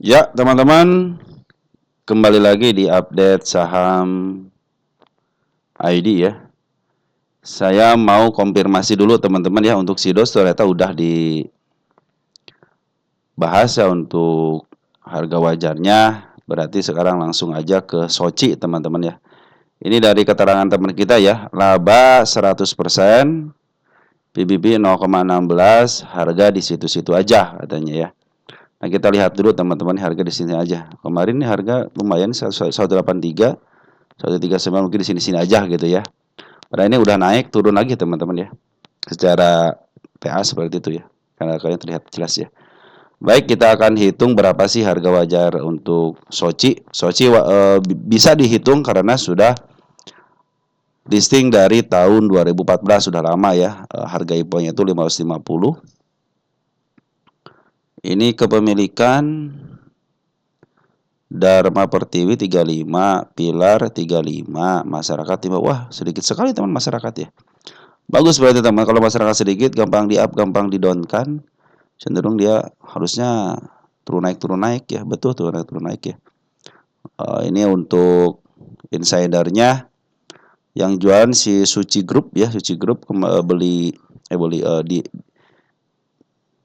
Ya, teman-teman, kembali lagi di update saham ID ya. Saya mau konfirmasi dulu teman-teman ya untuk Sidos ternyata udah dibahas ya untuk harga wajarnya. Berarti sekarang langsung aja ke Soci teman-teman ya. Ini dari keterangan teman kita ya, laba 100%, PBB 0,16, harga di situ-situ aja katanya ya. Nah, kita lihat dulu teman-teman harga di sini aja. Kemarin nih harga lumayan 183, 139 mungkin di sini-sini aja gitu ya. Karena ini udah naik turun lagi teman-teman ya. Secara TA seperti itu ya. Karena kalian terlihat jelas ya. Baik, kita akan hitung berapa sih harga wajar untuk Soci. Soci bisa dihitung karena sudah listing dari tahun 2014, sudah lama ya. Harga IPO-nya itu 550. Ini kepemilikan Dharma Pertiwi 35, Pilar 35, masyarakat 5. Wah, sedikit sekali teman masyarakat ya. Bagus berarti teman, kalau masyarakat sedikit gampang di up, gampang di down kan. Cenderung dia harusnya turun naik ya, betul turun naik ya. Ini untuk insidernya yang jualan si Suci Group ya, Suci Group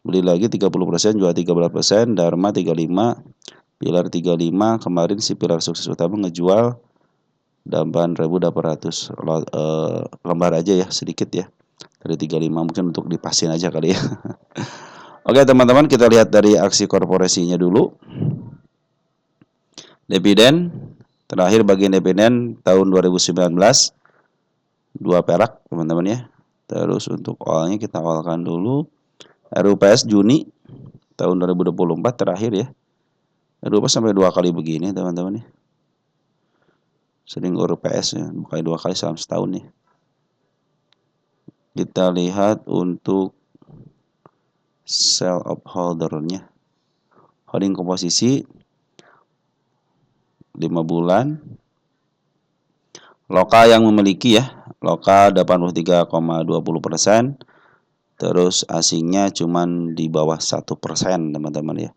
beli lagi 30%, jual 13%, Dharma 35, Pilar 35, kemarin si Pilar Sukses Utama ngejual 8.800 lembar aja ya, sedikit ya. Dari 35 mungkin untuk dipasin aja kali ya. Oke teman-teman, kita lihat dari aksi korporasinya dulu. Dividen, terakhir bagian dividen tahun 2019, 2 perak teman-teman ya. Terus untuk awalnya kita awalkan dulu. RUPS Juni tahun 2024 terakhir ya. RUPS sampai 2 kali begini teman-teman ya. Sering RUPS ya, bukan 2 kali selama setahun ya. Kita lihat untuk sell of holdernya. Holding komposisi 5 bulan. Loka yang memiliki ya, loka 83,20%. Terus asingnya cuman di bawah 1% teman-teman ya.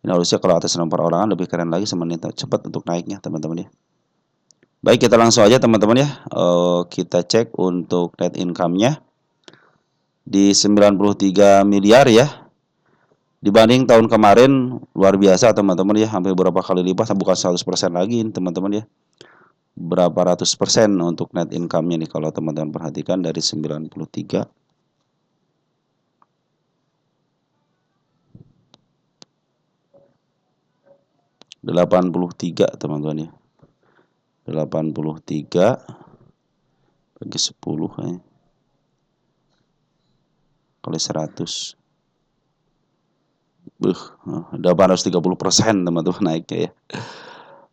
Ini harusnya kalau atas nama perorangan lebih keren lagi, semenit cepat untuk naiknya teman-teman ya. Baik, kita langsung aja teman-teman ya. Kita cek untuk net income-nya di 93 miliar ya. Dibanding tahun kemarin luar biasa teman-teman ya, hampir berapa kali lipat, bukan 100% lagi teman-teman ya. Berapa ratus persen untuk net income-nya nih kalau teman-teman perhatikan dari 93 83 teman-teman ya. 83 bagi 10 ya. Kali 100. 830% teman-teman naiknya ya.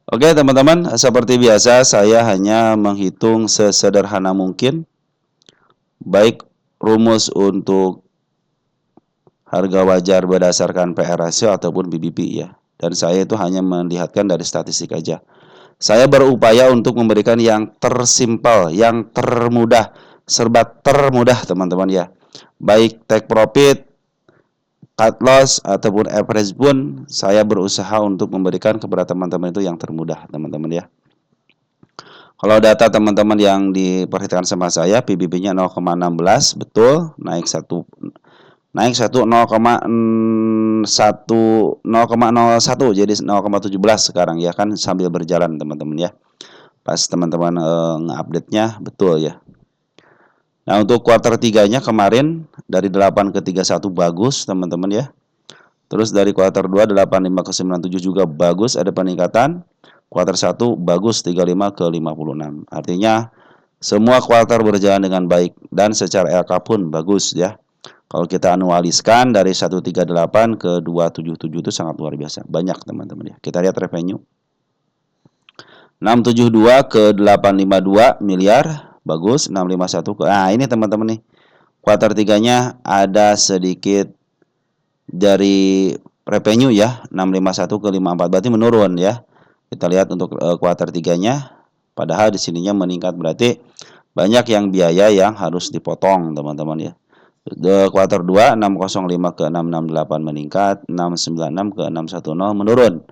Oke teman-teman, seperti biasa saya hanya menghitung sesederhana mungkin. Baik rumus untuk harga wajar berdasarkan PR ratio ataupun BBP ya. Dan saya itu hanya melihatkan dari statistik aja. Saya berupaya untuk memberikan yang tersimpel, yang termudah, serba termudah teman-teman ya. Baik take profit, cut loss, ataupun average pun saya berusaha untuk memberikan kepada teman-teman itu yang termudah teman-teman ya. Kalau data teman-teman yang diperhatikan sama saya, PBB-nya 0,16 betul, naik 0,01 jadi 0,17 sekarang ya kan, sambil berjalan teman-teman ya. Pas teman-teman nge-update-nya betul ya. Nah, untuk kuartal 3-nya kemarin dari 8 ke 31 bagus teman-teman ya. Terus dari kuartal 2 85 ke 97 juga bagus, ada peningkatan. Kuartal 1 bagus 35 ke 56. Artinya semua kuartal berjalan dengan baik dan secara LK pun bagus ya. Kalau kita anualiskan dari 138 ke 277 itu sangat luar biasa. Banyak teman-teman ya. Kita lihat revenue. 672 ke 852 miliar. Bagus. 651 ke... Nah ini teman-teman nih. Kuartal 3-nya ada sedikit dari revenue ya. 651 ke 54. Berarti menurun ya. Kita lihat untuk kuartal 3-nya. Padahal di sininya meningkat. Berarti banyak yang biaya yang harus dipotong teman-teman ya. Kuartal 2 605 ke 668 meningkat, 696 ke 610 menurun.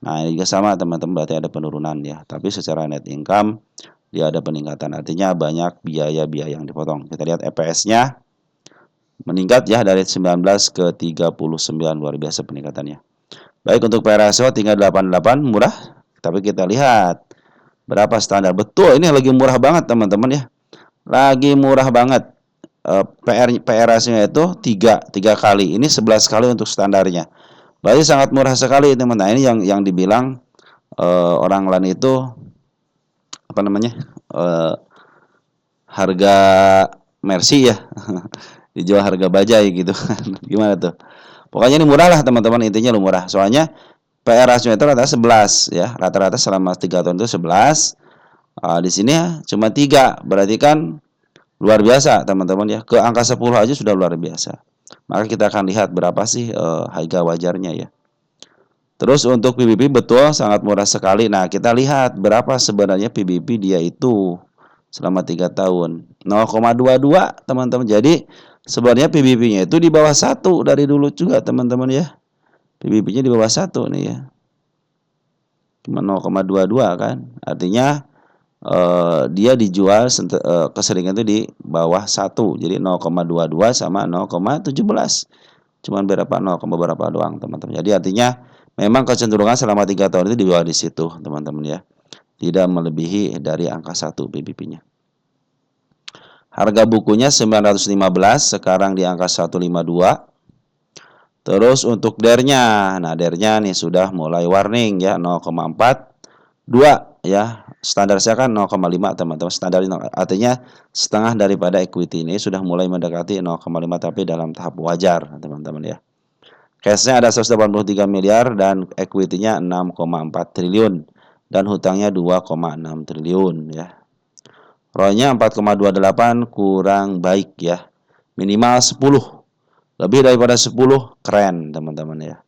Nah, ini juga sama teman-teman, berarti ada penurunan ya. Tapi secara net income dia ada peningkatan. Artinya banyak biaya-biaya yang dipotong. Kita lihat EPS-nya meningkat ya dari 19 ke 39, luar biasa peningkatannya. Baik, untuk P/E ratio tinggal 88, murah. Tapi kita lihat berapa standar. Betul, ini lagi murah banget teman-teman ya. Lagi murah banget. PR ratio-nya itu 3 kali. Ini 11 kali untuk standarnya. Berarti sangat murah sekali teman. Nah, ini yang dibilang orang lain itu apa namanya? Harga Mercy ya. Dijual harga bajai gitu kan. Gimana tuh? Pokoknya ini murah lah teman-teman, intinya lu murah. Soalnya PR ratio itu rata-rata 11 ya. Rata-rata selama 3 tahun itu 11. Di sini ya cuma 3. Berarti kan luar biasa teman-teman ya. Ke angka 10 aja sudah luar biasa. Maka kita akan lihat berapa sih harga wajarnya ya. Terus untuk PBB betul sangat murah sekali. Nah, kita lihat berapa sebenarnya PBB dia itu selama 3 tahun. 0,22 teman-teman. Jadi sebenarnya PBB-nya itu di bawah 1 dari dulu juga teman-teman ya. PBB-nya di bawah 1 nih ya. Cuma 0,22 kan. Artinya dia dijual keseringan itu di bawah 1. Jadi 0,22 sama 0,17. Cuman berapa 0, berapa doang teman-teman. Jadi artinya memang kecenderungan selama 3 tahun itu di bawah di situ teman-teman ya. Tidak melebihi dari angka 1 PBB-nya. Harga bukunya 915, sekarang di angka 152. Terus untuk DER-nya, nah DER-nya nih sudah mulai warning ya, 0,42 ya. Standar saya kan 0,5 teman-teman. Standar artinya setengah daripada equity ini sudah mulai mendekati 0,5 tapi dalam tahap wajar teman-teman ya. Cash-nya ada 183 miliar dan equity-nya 6,4 triliun dan hutangnya 2,6 triliun ya. ROE-nya 4,28 kurang baik ya. Minimal 10. Lebih daripada 10 keren teman-teman ya.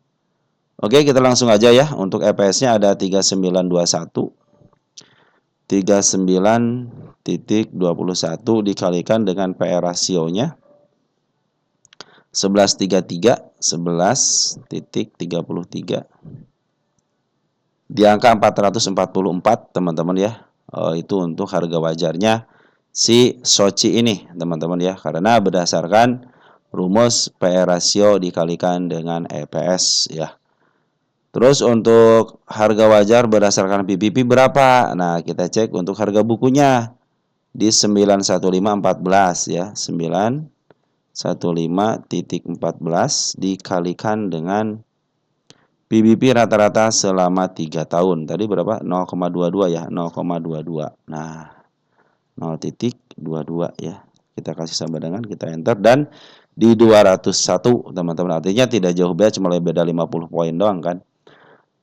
Oke, kita langsung aja ya. Untuk EPS-nya ada 3921. 39.21 dikalikan dengan PE rasionya 11.33, 11.33. Di angka 444 teman-teman ya. Itu untuk harga wajarnya si Soci ini teman-teman ya. Karena berdasarkan rumus PE rasio dikalikan dengan EPS ya. Terus untuk harga wajar berdasarkan PBB berapa? Nah, kita cek untuk harga bukunya di 91514 ya. 915.14 dikalikan dengan PBB rata-rata selama 3 tahun. Tadi berapa? 0,22 ya, 0,22. Nah, 0,22 ya. Kita kasih sama dengan, kita enter dan di 201 teman-teman. Artinya tidak jauh beda, cuma beda 50 poin doang kan.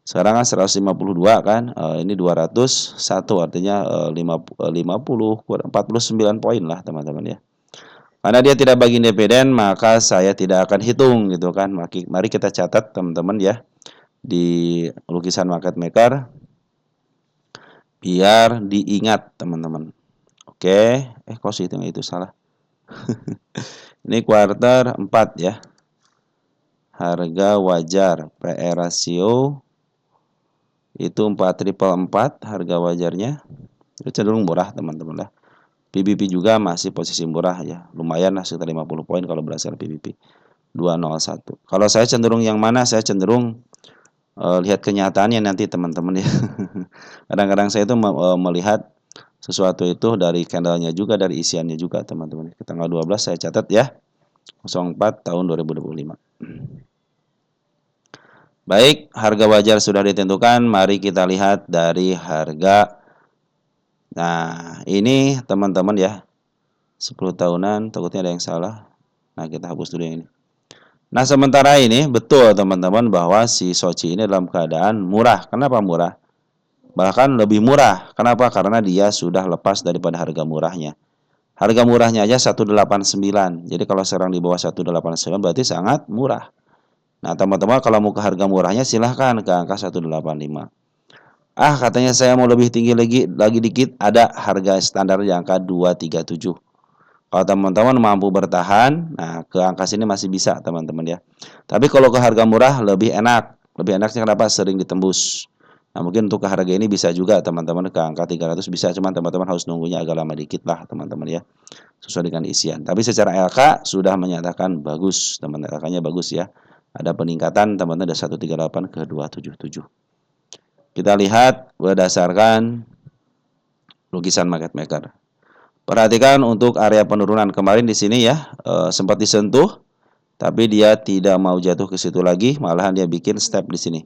Sekarang kan 152 kan. Ini 201 artinya 50 49 poin lah teman-teman ya. Karena dia tidak bagi dividen, maka saya tidak akan hitung gitu kan. Mari kita catat teman-teman ya di lukisan market maker biar diingat teman-teman. Oke, kok hitung itu salah. Ini kuartal 4 ya. Harga wajar PE rasio itu 4.444 harga wajarnya. Itu cenderung murah teman-teman lah. PBB juga masih posisi murah ya. Lumayan lah sekitar 50 poin kalau berdasarkan PBB. 201. Kalau saya cenderung yang mana? Saya cenderung lihat kenyataannya nanti teman-teman ya. Kadang-kadang saya itu melihat sesuatu itu dari candlenya juga, dari isiannya juga teman-teman. Tanggal 12 saya catat ya. 04 tahun 2025. Baik, harga wajar sudah ditentukan. Mari kita lihat dari harga. Nah, ini teman-teman ya. 10 tahunan, takutnya ada yang salah. Nah, kita hapus dulu yang ini. Nah, sementara ini betul teman-teman bahwa si Soci ini dalam keadaan murah. Kenapa murah? Bahkan lebih murah. Kenapa? Karena dia sudah lepas daripada harga murahnya. Harga murahnya aja 189. Jadi kalau sekarang di bawah 189 berarti sangat murah. Nah, teman-teman kalau mau ke harga murahnya silahkan ke angka 185. Katanya saya mau lebih tinggi lagi dikit, ada harga standar di angka 237. Kalau teman-teman mampu bertahan, nah ke angka sini masih bisa teman-teman ya. Tapi kalau ke harga murah lebih enak. Lebih enaknya kenapa? Sering ditembus. Nah mungkin untuk ke harga ini bisa juga teman-teman ke angka 300 bisa, cuman teman-teman harus nunggunya agak lama dikit lah teman-teman ya. Sesuai dengan isian. Tapi secara LK sudah menyatakan bagus, teman-teman. LK-nya bagus ya. Ada peningkatan teman-teman dari 138 ke 277. Kita lihat berdasarkan lukisan market maker. Perhatikan untuk area penurunan kemarin di sini ya, sempat disentuh, tapi dia tidak mau jatuh ke situ lagi, malahan dia bikin step di sini.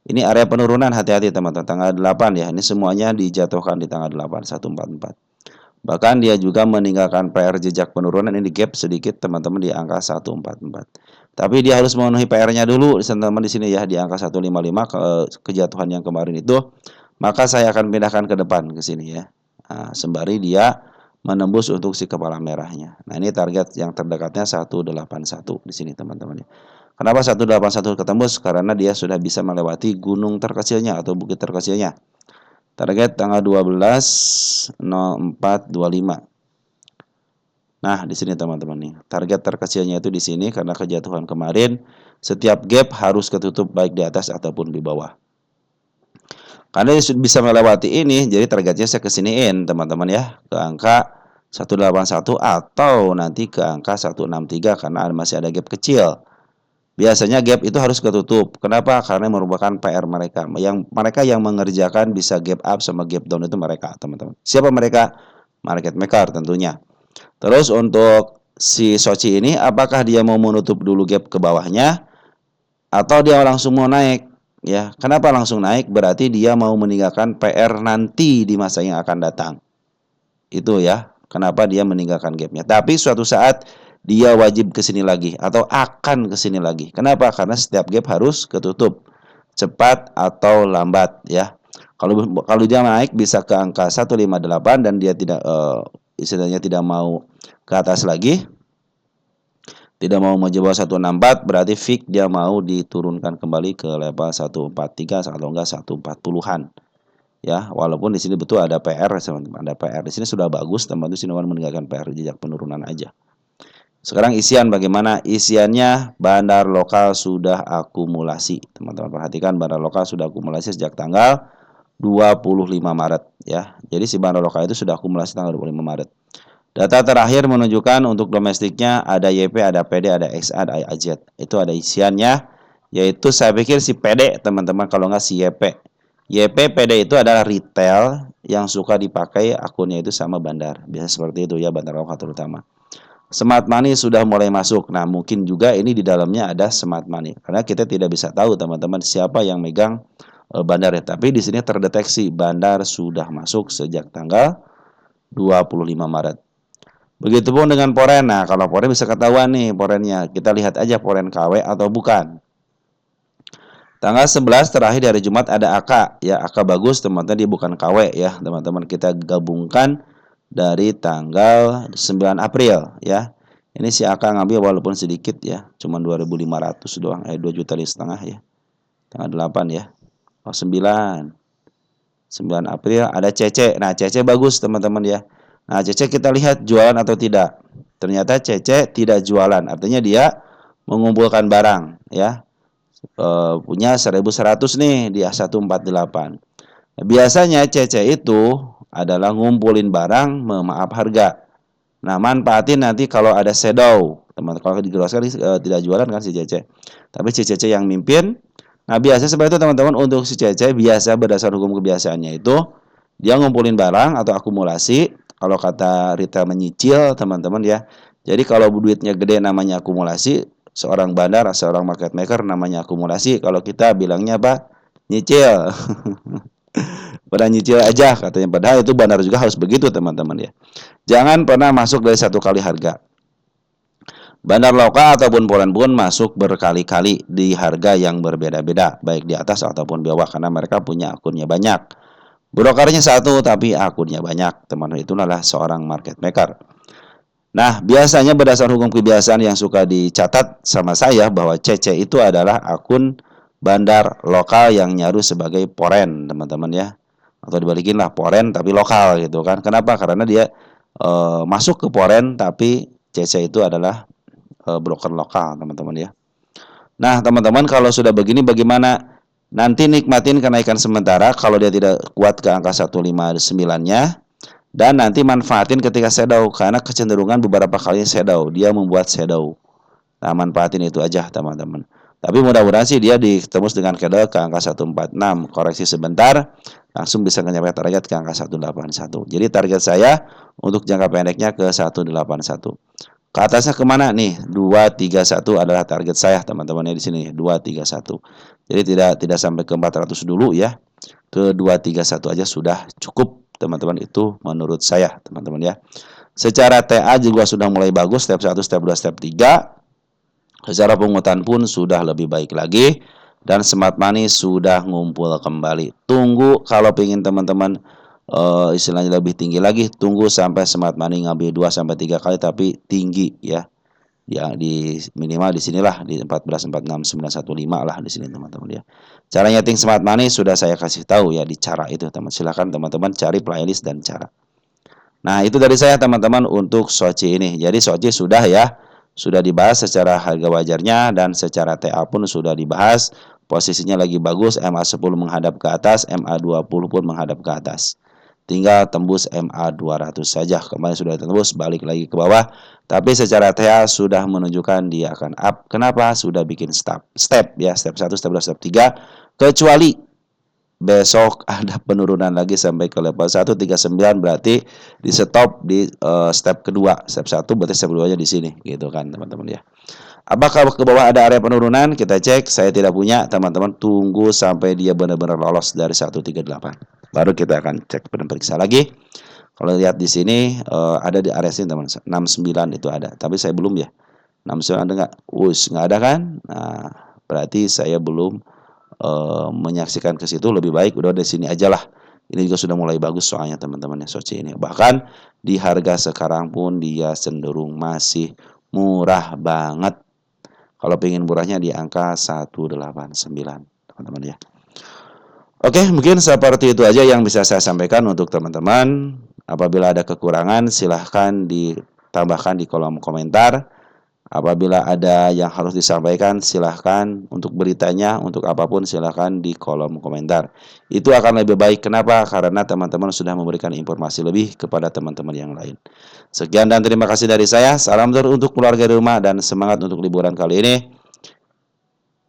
Ini area penurunan, hati-hati teman-teman, tanggal 8 ya, ini semuanya dijatuhkan di tanggal 8, 144. Bahkan dia juga meninggalkan PR jejak penurunan, ini gap sedikit teman-teman di angka 144. Tapi dia harus memenuhi PR-nya dulu teman-teman di sini ya, di angka 155 kejatuhan yang kemarin itu, maka saya akan pindahkan ke depan ke sini ya. Nah, sembari dia menembus untuk si kepala merahnya. Nah, ini target yang terdekatnya 181 di sini teman-teman. Kenapa 181 ketembus? Karena dia sudah bisa melewati gunung terkecilnya atau bukit terkecilnya. Target tanggal 12/04/25. Nah, di sini teman-teman nih. Target terkecilnya itu di sini karena kejatuhan kemarin, setiap gap harus ketutup baik di atas ataupun di bawah. Karena dia bisa melewati ini, jadi targetnya saya kesiniin teman-teman ya, ke angka 181 atau nanti ke angka 163 karena masih ada gap kecil. Biasanya gap itu harus ketutup. Kenapa? Karena merupakan PR mereka. Mereka yang mengerjakan bisa gap up sama gap down itu mereka, teman-teman. Siapa mereka? Market maker tentunya. Terus untuk si Sochi ini, apakah dia mau menutup dulu gap ke bawahnya atau dia langsung mau naik? Ya, kenapa langsung naik? Berarti dia mau meninggalkan PR nanti di masa yang akan datang. Itu ya, kenapa dia meninggalkan gapnya. Tapi suatu saat dia wajib ke sini lagi atau akan ke sini lagi. Kenapa? Karena setiap gap harus ketutup, cepat atau lambat ya. Kalau dia naik bisa ke angka 158 dan dia tidak istilahnya tidak mau ke atas lagi, tidak mau menjebol 164, berarti fix dia mau diturunkan kembali ke level 143 atau enggak 140-an. Ya, walaupun di sini betul ada PR, teman-teman. Ada PR. Di sini sudah bagus, teman-teman. Di sini meninggalkan PR jejak penurunan aja. Sekarang isian bagaimana? Isiannya bandar lokal sudah akumulasi. Teman-teman perhatikan bandar lokal sudah akumulasi sejak tanggal 25 Maret ya. Jadi si bandar lokal itu sudah akumulasi tanggal 25 Maret. Data terakhir menunjukkan untuk domestiknya ada YP, ada PD, ada XA, ada AZ. Itu ada isiannya, yaitu saya pikir si PD teman-teman, kalau nggak si YP. YP, PD itu adalah retail yang suka dipakai akunnya itu sama bandar. Biasa seperti itu ya, bandar lokal terutama. Smart money sudah mulai masuk. Nah mungkin juga ini di dalamnya ada smart money. Karena kita tidak bisa tahu teman-teman siapa yang megang bandar ya. Tapi di sini terdeteksi bandar sudah masuk sejak tanggal 25 Maret. Begitupun dengan poren. Nah, kalau poren bisa ketahuan nih porennya. Kita lihat aja poren KW atau bukan. Tanggal 11 terakhir dari Jumat ada AK. Ya, AK bagus teman-teman, dia bukan KW ya. Teman-teman kita gabungkan dari tanggal 9 April ya. Ini si AK ngambil walaupun sedikit ya. Cuma 2.500 doang. 2,5 juta ya. Tanggal 8 ya. Oh, 9 April ada CC. Nah, CC bagus teman-teman ya. Nah, CC kita lihat jualan atau tidak. Ternyata CC tidak jualan, artinya dia mengumpulkan barang ya. Punya 1.100 nih di A148. Biasanya CC itu adalah ngumpulin barang memaaf harga. Nah, manfaatin nanti kalau ada shadow. Teman, kalau dijelaskan tidak jualan kan si CC. Tapi si CC yang mimpin. Nah, biasa seperti itu teman-teman, untuk si CC biasa berdasar hukum kebiasaannya itu dia ngumpulin barang atau akumulasi. Kalau kata retail menyicil teman-teman ya. Jadi kalau duitnya gede namanya akumulasi, seorang bandar, seorang market maker namanya akumulasi. Kalau kita bilangnya apa? Nyicil. Pada nyicil aja katanya. Padahal itu bandar juga harus begitu teman-teman ya. Jangan pernah masuk dari satu kali harga. Bandar lokal ataupun poren pun masuk berkali-kali di harga yang berbeda-beda, baik di atas ataupun di bawah, karena mereka punya akunnya banyak. Brokernya satu tapi akunnya banyak, teman-teman. Itulah seorang market maker. Nah, biasanya berdasar hukum kebiasaan yang suka dicatat sama saya bahwa CC itu adalah akun bandar lokal yang nyaru sebagai poren, teman-teman ya. Atau dibalikin lah, poren tapi lokal gitu kan. Kenapa? Karena dia masuk ke foreign, tapi CC itu adalah broker lokal, teman-teman ya. Nah, teman-teman, kalau sudah begini bagaimana? Nanti nikmatin kenaikan sementara kalau dia tidak kuat ke angka 159-nya, dan nanti manfaatin ketika shadow karena kecenderungan beberapa kali shadow, dia membuat shadow. Nah, manfaatin itu aja, teman-teman. Tapi mudah-mudahan sih dia ditembus dengan candle ke angka 146, koreksi sebentar, langsung bisa mencapai target ke angka 181. Jadi target saya untuk jangka pendeknya ke 181. Ke atasnya kemana nih? 231 adalah target saya, teman-teman ya, di sini 231. Jadi tidak sampai ke 400 dulu ya. Ke 231 aja sudah cukup, teman-teman, itu menurut saya, teman-teman ya. Secara TA juga sudah mulai bagus, step 1, step 2, step 3. Secara pungutan pun sudah lebih baik lagi, dan smart money sudah ngumpul kembali. Tunggu kalau ingin teman-teman istilahnya lebih tinggi lagi, tunggu sampai smart money ngambil 2 sampai 3 kali tapi tinggi ya. Ya, di minimal di sinilah di 14, 46, 915 lah di sini, teman-teman ya. Cara nyeting smart money sudah saya kasih tahu ya di cara itu, teman. Silakan teman-teman cari playlist dan cara. Nah, itu dari saya, teman-teman, untuk Soci ini. Jadi Soci sudah ya, sudah dibahas secara harga wajarnya dan secara TA pun sudah dibahas. Posisinya lagi bagus, MA10 menghadap ke atas, MA20 pun menghadap ke atas. Tinggal tembus MA200 saja. Kemarin sudah tembus, balik lagi ke bawah. Tapi secara TA sudah menunjukkan dia akan up. Kenapa? Sudah bikin step ya, step 1, step 2, step 3. Kecuali besok ada penurunan lagi sampai ke level 139, berarti di stop di step kedua. Step 1 berarti step 2-nya di sini gitu kan, teman-teman ya. Apakah ke bawah ada area penurunan? Kita cek, saya tidak punya, teman-teman. Tunggu sampai dia benar-benar lolos dari 138. Baru kita akan cek dan periksa lagi. Kalau lihat di sini ada di area sini, teman. 69 itu ada, tapi saya belum ya. 69 ada nggak? Nggak ada kan? Nah, berarti saya belum menyaksikan ke situ. Lebih baik udah di sini aja lah. Ini juga sudah mulai bagus soalnya, teman-teman ya, Soci ini. Bahkan di harga sekarang pun dia cenderung masih murah banget. Kalau pengen murahnya di angka 189, teman-teman ya. Oke, mungkin seperti itu aja yang bisa saya sampaikan untuk teman-teman. Apabila ada kekurangan, silahkan ditambahkan di kolom komentar. Apabila ada yang harus disampaikan, silahkan untuk beritanya, untuk apapun silahkan di kolom komentar. Itu akan lebih baik. Kenapa? Karena teman-teman sudah memberikan informasi lebih kepada teman-teman yang lain. Sekian dan terima kasih dari saya. Salam untuk keluarga di rumah dan semangat untuk liburan kali ini.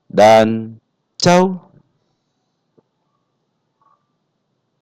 Dan ciao.